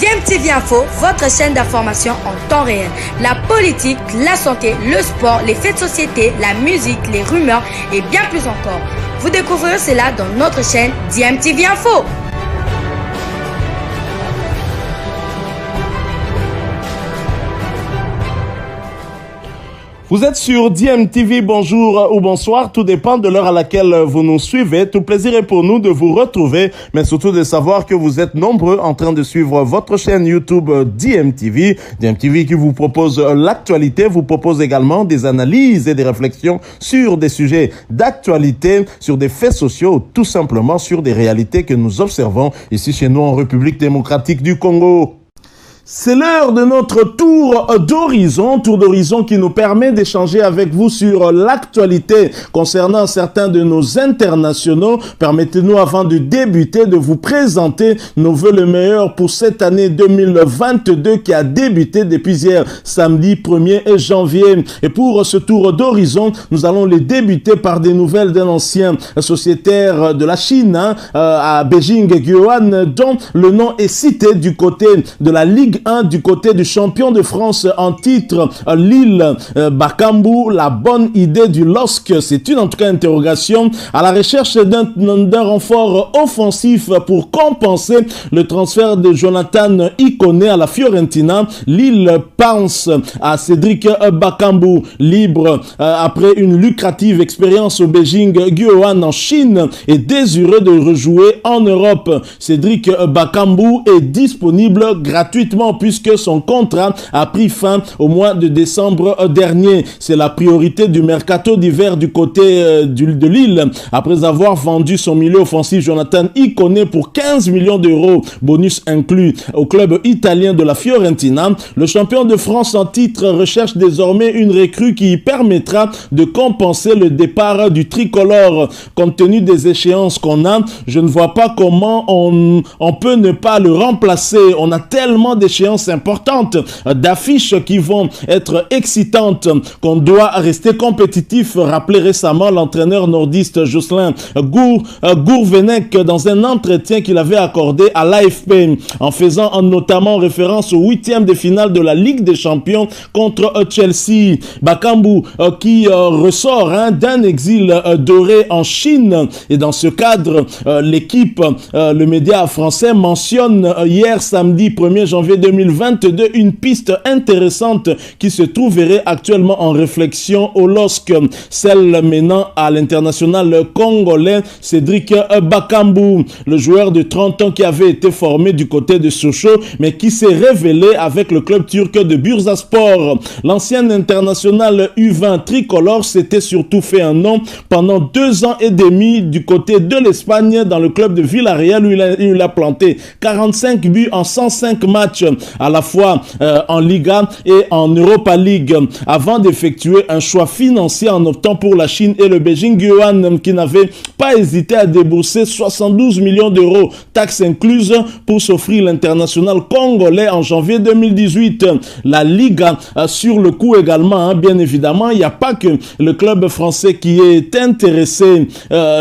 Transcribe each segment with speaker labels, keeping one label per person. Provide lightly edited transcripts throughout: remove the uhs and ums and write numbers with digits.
Speaker 1: DMTV Info, votre chaîne d'information en temps réel. La politique, la santé, le sport, les faits de société, la musique, les rumeurs et bien plus encore. Vous découvrirez cela dans notre chaîne DMTV Info.
Speaker 2: Vous êtes sur DMTV, bonjour ou bonsoir, tout dépend de l'heure à laquelle vous nous suivez. Tout plaisir est pour nous de vous retrouver, mais surtout de savoir que vous êtes nombreux en train de suivre votre chaîne YouTube DMTV. DMTV qui vous propose l'actualité, vous propose également des analyses et des réflexions sur des sujets d'actualité, sur des faits sociaux, tout simplement sur des réalités que nous observons ici chez nous en République démocratique du Congo. C'est l'heure de notre tour d'horizon qui nous permet d'échanger avec vous sur l'actualité concernant certains de nos internationaux. Permettez-nous avant de débuter de vous présenter nos vœux les meilleurs pour cette année 2022 qui a débuté depuis hier samedi 1er janvier. Et pour ce tour d'horizon, nous allons les débuter par des nouvelles d'un ancien sociétaire de la Chine à Beijing, Guoan, dont le nom est cité du côté de la Ligue 1, du côté du champion de France en titre, Lille Bakambu. La bonne idée du LOSC, c'est une en tout cas interrogation, à la recherche d'un renfort offensif pour compenser le transfert de Jonathan Ikone à la Fiorentina. Lille pense à Cédric Bakambu, libre après une lucrative expérience au Beijing Guoan en Chine et désireux de rejouer en Europe. Cédric Bakambu est disponible gratuitement puisque son contrat a pris fin au mois de décembre dernier. C'est la priorité du mercato d'hiver du côté de Lille. Après avoir vendu son milieu offensif Jonathan Ikone pour 15 millions d'euros, bonus inclus, au club italien de la Fiorentina, le champion de France en titre recherche désormais une recrue qui permettra de compenser le départ du tricolore. Compte tenu des échéances qu'on a, je ne vois pas comment on peut ne pas le remplacer. On a tellement d'échéances importantes, d'affiches qui vont être excitantes, qu'on doit rester compétitif, rappelait récemment l'entraîneur nordiste Jocelyn Gourvenec dans un entretien qu'il avait accordé à l'AFP, en faisant notamment référence au 8e de finale de la Ligue des Champions contre Chelsea. Bakambu qui ressort d'un exil doré en Chine, et dans ce cadre, l'équipe, le média français mentionne hier samedi 1er janvier 2022 une piste intéressante qui se trouverait actuellement en réflexion au LOSC, celle menant à l'international congolais Cédric Bakambu, le joueur de 30 ans qui avait été formé du côté de Sochaux mais qui s'est révélé avec le club turc de Bursaspor. L'ancien international U20 tricolore s'était surtout fait un nom pendant 2 ans et demi du côté de l'Espagne dans le club de Villarreal où il a planté 45 buts en 105 matchs à la fois en Liga et en Europa League, avant d'effectuer un choix financier en optant pour la Chine et le Beijing Guoan, qui n'avait pas hésité à débourser 72 millions d'euros, taxes incluses, pour s'offrir l'international congolais en janvier 2018. La Liga sur le coup également, bien évidemment, il n'y a pas que le club français qui est intéressé.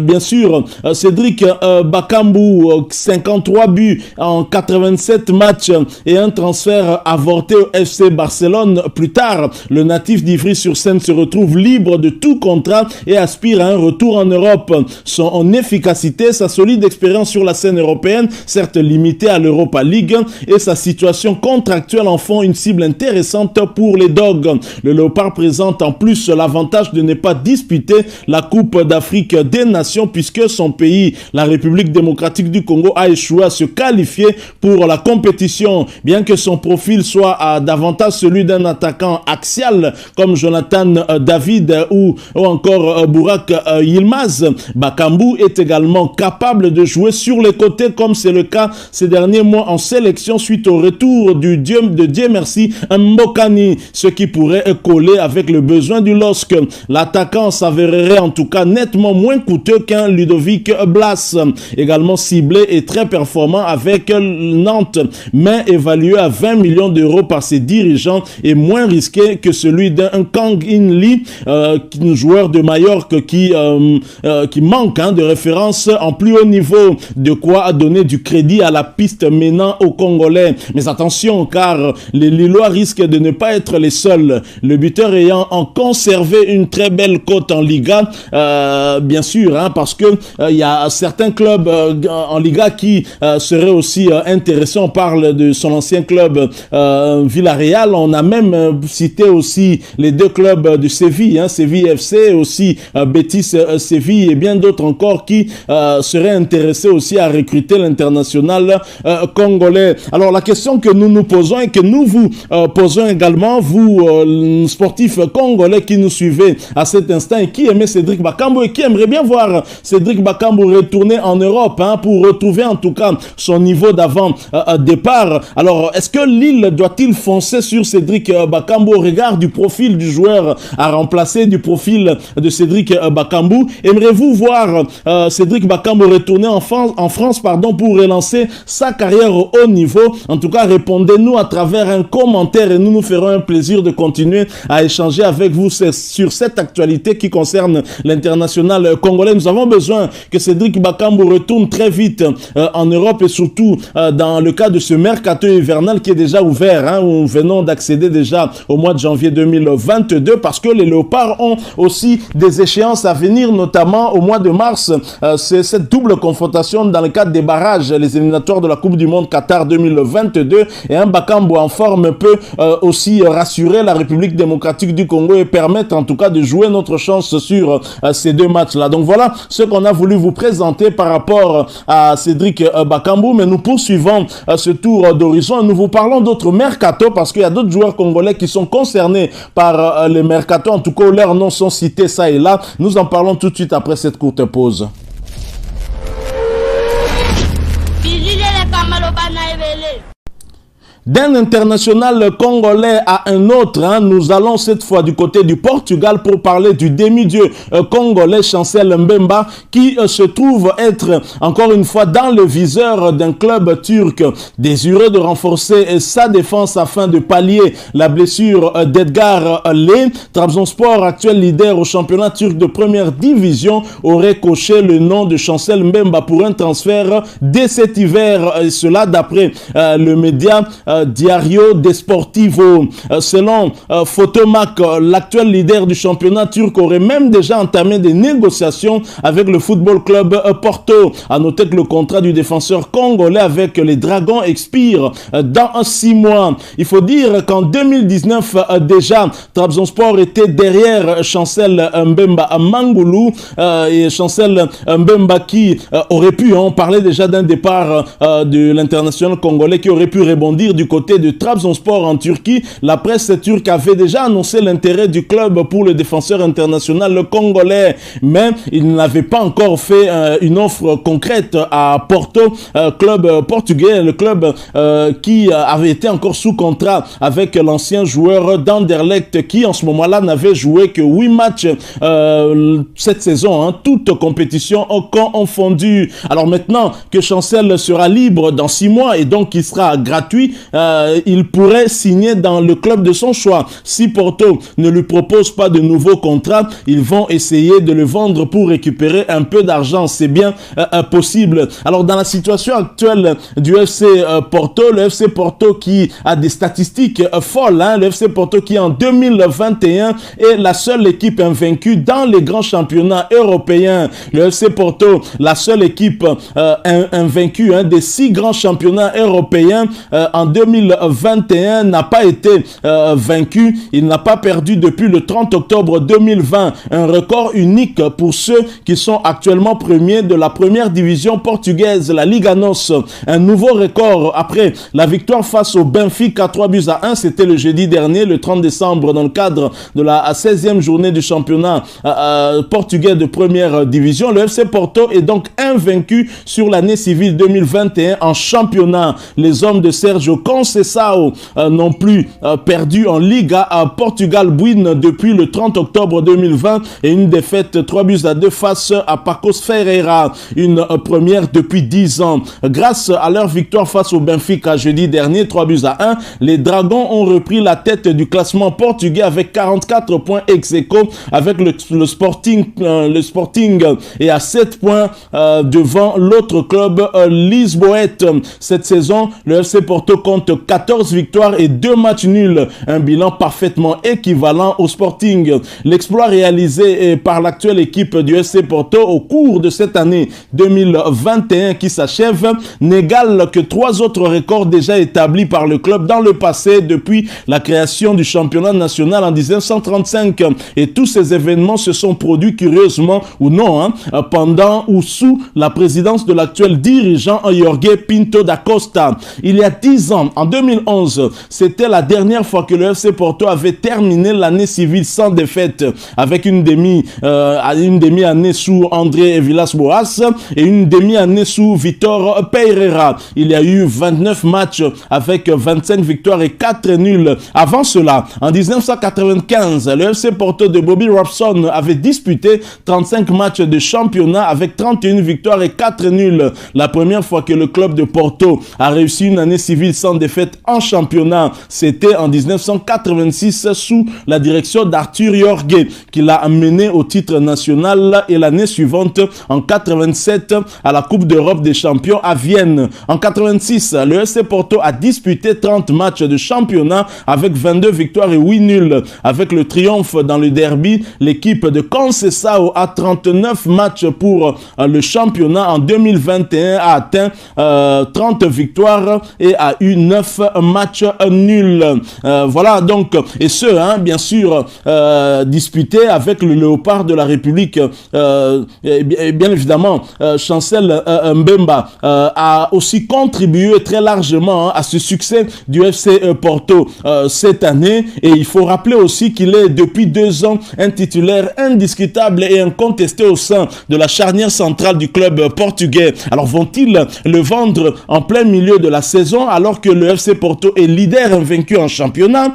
Speaker 2: Bien sûr, Cédric Bakambu, 53 buts en 87 matchs et un transfert avorté au FC Barcelone. Plus tard, le natif d'Ivry-sur-Seine se retrouve libre de tout contrat et aspire à un retour en Europe. Son efficacité, sa solide expérience sur la scène européenne, certes limitée à l'Europa League, et sa situation contractuelle en font une cible intéressante pour les Dogs. Le Léopard présente en plus l'avantage de ne pas disputer la Coupe d'Afrique des Nations puisque son pays, la République démocratique du Congo, a échoué à se qualifier pour la compétition. Bien que son profil soit davantage celui d'un attaquant axial comme Jonathan David ou encore Bourak Yilmaz, Bakambu est également capable de jouer sur les côtés comme c'est le cas ces derniers mois en sélection suite au retour de Dieu merci Mbokani, ce qui pourrait coller avec le besoin du LOSC. L'attaquant s'avérerait en tout cas nettement moins coûteux qu'un Ludovic Blas, également ciblé et très performant avec Nantes, mais évalué évalué à 20 millions d'euros par ses dirigeants est moins risqué que celui d'un Kang In Lee, un joueur de Majorque qui manque de référence en plus haut niveau, de quoi donner du crédit à la piste menant aux Congolais. Mais attention, car les Lillois risquent de ne pas être les seuls. Le buteur ayant conservé une très belle cote en Liga, bien sûr, parce que il y a certains clubs en Liga qui seraient aussi intéressants. On parle de son ancien club Villarreal. On a même cité aussi les deux clubs de Séville, Séville FC, aussi Betis Séville et bien d'autres encore qui seraient intéressés aussi à recruter l'international congolais. Alors la question que nous nous posons et que nous vous posons également, vous sportifs congolais qui nous suivez à cet instant et qui aimait Cédric Bakambu et qui aimerait bien voir Cédric Bakambu retourner en Europe pour retrouver en tout cas son niveau d'avant départ. Alors est-ce que Lille doit-il foncer sur Cédric Bakambu au regard du profil du joueur à remplacer, du profil de Cédric Bakambu? Aimeriez-vous voir Cédric Bakambu retourner en France pour relancer sa carrière au haut niveau? En tout cas, répondez-nous à travers un commentaire et nous ferons un plaisir de continuer à échanger avec vous sur cette actualité qui concerne l'international congolais. Nous avons besoin que Cédric Bakambu retourne très vite en Europe et surtout dans le cas de ce mercato hivernal qui est déjà ouvert, où nous venons d'accéder déjà au mois de janvier 2022 parce que les Léopards ont aussi des échéances à venir, notamment au mois de mars. C'est cette double confrontation dans le cadre des barrages, les éliminatoires de la Coupe du Monde Qatar 2022 et un Bakambu en forme peut aussi rassurer la République démocratique du Congo et permettre en tout cas de jouer notre chance sur ces deux matchs-là. Donc voilà ce qu'on a voulu vous présenter par rapport à Cédric Bakambu, mais nous poursuivons ce tour d'horizon et nous vous parlons d'autres mercato parce qu'il y a d'autres joueurs congolais qui sont concernés par les mercato, en tout cas leurs noms sont cités ça et là. Nous en parlons tout de suite après cette courte pause. D'un international congolais à un autre, nous allons cette fois du côté du Portugal pour parler du demi-dieu congolais Chancel Mbemba qui se trouve être encore une fois dans le viseur d'un club turc désireux de renforcer sa défense afin de pallier la blessure d'Edgar Lé. Trabzonspor, actuel leader au championnat turc de première division, aurait coché le nom de Chancel Mbemba pour un transfert dès cet hiver, et cela d'après le média Diario Desportivo. Selon Photomac, l'actuel leader du championnat turc aurait même déjà entamé des négociations avec le football club Porto. À noter que le contrat du défenseur congolais avec les Dragons expire dans 6 mois. Il faut dire qu'en 2019 déjà, Trabzonspor était derrière Chancel Mbemba à Mangoulou et Chancel Mbemba qui aurait pu, on parlait déjà d'un départ de l'international congolais qui aurait pu rebondir du côté de Trabzonspor en Turquie. La presse turque avait déjà annoncé l'intérêt du club pour le défenseur international congolais, mais il n'avait pas encore fait une offre concrète à Porto, club portugais, le club qui avait été encore sous contrat avec l'ancien joueur d'Anderlecht qui en ce moment-là n'avait joué que 8 matchs cette saison, toute compétition confondue. Alors maintenant que Chancel sera libre dans 6 mois et donc il sera gratuit, il pourrait signer dans le club de son choix. Si Porto ne lui propose pas de nouveau contrat, ils vont essayer de le vendre pour récupérer un peu d'argent. C'est bien possible. Alors dans la situation actuelle du FC Porto, le FC Porto qui a des statistiques folles, le FC Porto qui en 2021 est la seule équipe invaincue dans les grands championnats européens. Le FC Porto, la seule équipe invaincue des 6 grands championnats européens en 2021, n'a pas été vaincu. Il n'a pas perdu depuis le 30 octobre 2020. Un record unique pour ceux qui sont actuellement premiers de la première division portugaise, la Liga NOS. Un nouveau record après la victoire face au Benfica 3-1. C'était le jeudi dernier, le 30 décembre, dans le cadre de la 16e journée du championnat portugais de première division. Le FC Porto est donc invaincu sur l'année civile 2021 en championnat. Les hommes de Sergio Conceição n'ont plus perdu en Liga à Portugal Buin depuis le 30 octobre 2020 et une défaite 3-2 face à Pacos Ferreira, une première depuis 10 ans. Grâce à leur victoire face au Benfica jeudi dernier 3-1, les Dragons ont repris la tête du classement portugais avec 44 points ex-aequo avec le Sporting est à 7 points devant l'autre club Lisboète. Cette saison, le FC Porto compte 14 victoires et 2 matchs nuls, un bilan parfaitement équivalent au Sporting. L'exploit réalisé par l'actuelle équipe du FC Porto au cours de cette année 2021 qui s'achève n'égale que 3 autres records déjà établis par le club dans le passé depuis la création du championnat national en 1935. Et tous ces événements se sont produits curieusement ou non pendant ou sous la présidence de l'actuel dirigeant Jorge Pinto da Costa. Il y a 10 ans, en 2011, c'était la dernière fois que le FC Porto avait terminé l'année civile sans défaite avec une demi-année sous André Villas-Boas et une demi-année sous Vitor Pereira. Il y a eu 29 matchs avec 25 victoires et 4 nuls. Avant cela, en 1995, le FC Porto de Bobby Robson avait disputé 35 matchs de championnat avec 31 victoires et 4 nuls. La première fois que le club de Porto a réussi une année civile sans défaite en championnat, c'était en 1986 sous la direction d'Arthur Jorge qui l'a amené au titre national et l'année suivante en 87 à la Coupe d'Europe des champions à Vienne. En 86, le FC Porto a disputé 30 matchs de championnat avec 22 victoires et 8 nuls. Avec le triomphe dans le derby, l'équipe de Conceição a 39 matchs pour le championnat. En 2021 a atteint 30 victoires et a eu 9 matchs nuls. Voilà donc, et ce, bien sûr, disputé avec le Léopard de la République. Bien évidemment, Chancel Mbemba a aussi contribué très largement à ce succès du FC Porto cette année. Et il faut rappeler aussi qu'il est depuis 2 ans un titulaire indiscutable et incontesté au sein de la charnière centrale du club portugais. Alors vont-ils le vendre en plein milieu de la saison alors que le FC Porto est leader invaincu en championnat?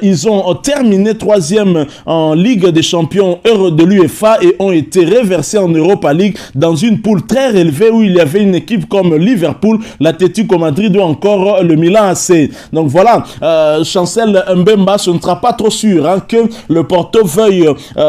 Speaker 2: Ils ont terminé 3e en Ligue des champions de l'UEFA et ont été reversés en Europa League dans une poule très relevée où il y avait une équipe comme Liverpool, l'Atlético Madrid ou encore le Milan AC. Donc voilà, Chancel Mbemba, ce ne sera pas trop sûr que le Porto veuille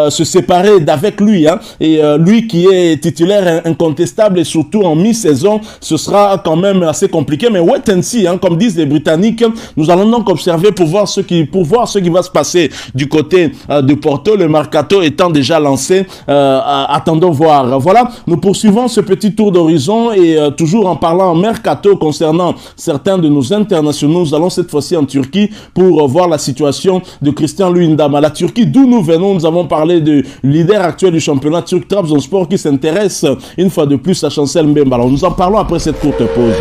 Speaker 2: se séparer d'avec lui. Et lui qui est titulaire incontestable et surtout en mi-saison, ce sera quand même assez compliqué. Mais wait and see, comme disent les Britanniques, nous allons donc observer pour voir ce qui va se passer du côté de Porto, le mercato étant déjà lancé. Attendons voir. Voilà, nous poursuivons ce petit tour d'horizon et toujours en parlant mercato concernant certains de nos internationaux, nous allons cette fois-ci en Turquie pour voir la situation de Christian Luyendam. À la Turquie, d'où nous venons, nous avons parlé du leader actuel du championnat turc Trabzonspor qui s'intéresse une fois de plus à Chancel Mbemba. Alors nous en parlons après cette courte pause.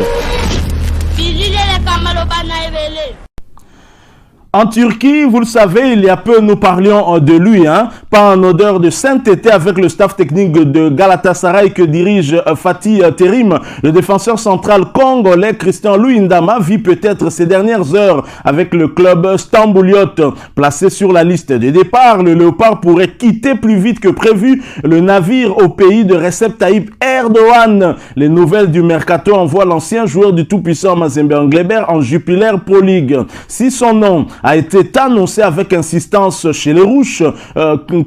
Speaker 2: En Turquie, vous le savez, il y a peu, nous parlions de lui, pas en odeur de sainteté avec le staff technique de Galatasaray que dirige Fatih Terim. Le défenseur central congolais Christian Luyendam vit peut-être ses dernières heures avec le club Stambouliyot. Placé sur la liste de départ, le Léopard pourrait quitter plus vite que prévu le navire au pays de Recep Tayyip Erdogan. Les nouvelles du mercato envoient l'ancien joueur du tout-puissant Mazembe Angleber en Jupiler Pro League. Si son nom a été annoncé avec insistance chez les Rouges,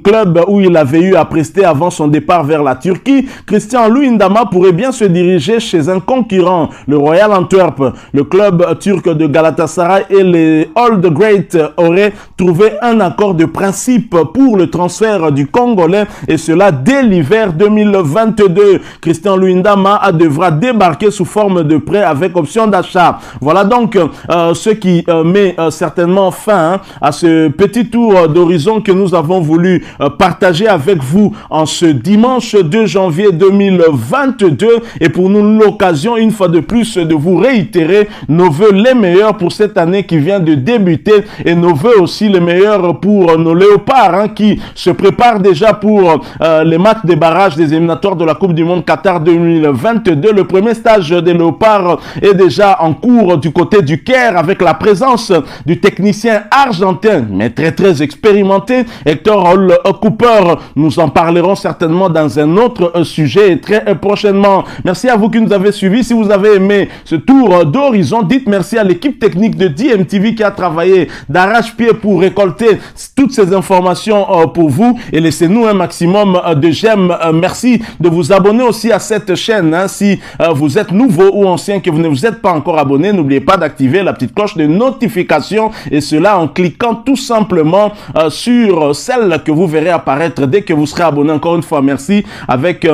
Speaker 2: club où il avait eu à prester avant son départ vers la Turquie, Christian Luyendam pourrait bien se diriger chez un concurrent, le Royal Antwerp. Le club turc de Galatasaray et les Old Great auraient trouvé un accord de principe pour le transfert du Congolais et cela dès l'hiver 2022. Christian Luyendam devra débarquer sous forme de prêt avec option d'achat. Voilà donc ce qui met certainement maintenant fin à ce petit tour d'horizon que nous avons voulu partager avec vous en ce dimanche 2 janvier 2022. Et pour nous, l'occasion, une fois de plus, de vous réitérer nos vœux les meilleurs pour cette année qui vient de débuter et nos vœux aussi les meilleurs pour nos léopards qui se préparent déjà pour les matchs des barrages des éliminatoires de la Coupe du Monde Qatar 2022. Le premier stage des léopards est déjà en cours du côté du Caire avec la présence du technicien argentin, mais très expérimenté, Hector Cooper. Nous en parlerons certainement dans un autre sujet très prochainement. Merci à vous qui nous avez suivis. Si vous avez aimé ce tour d'horizon, dites merci à l'équipe technique de DMTV qui a travaillé d'arrache-pied pour récolter toutes ces informations pour vous et laissez-nous un maximum de j'aime. Merci de vous abonner aussi à cette chaîne. Si vous êtes nouveau ou ancien que vous ne vous êtes pas encore abonné, n'oubliez pas d'activer la petite cloche de notification et cela en cliquant tout simplement sur celle que vous verrez apparaître dès que vous serez abonné. Encore une fois, merci avec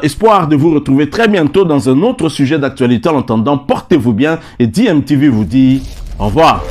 Speaker 2: espoir de vous retrouver très bientôt dans un autre sujet d'actualité. En attendant, portez-vous bien et DMTV vous dit au revoir.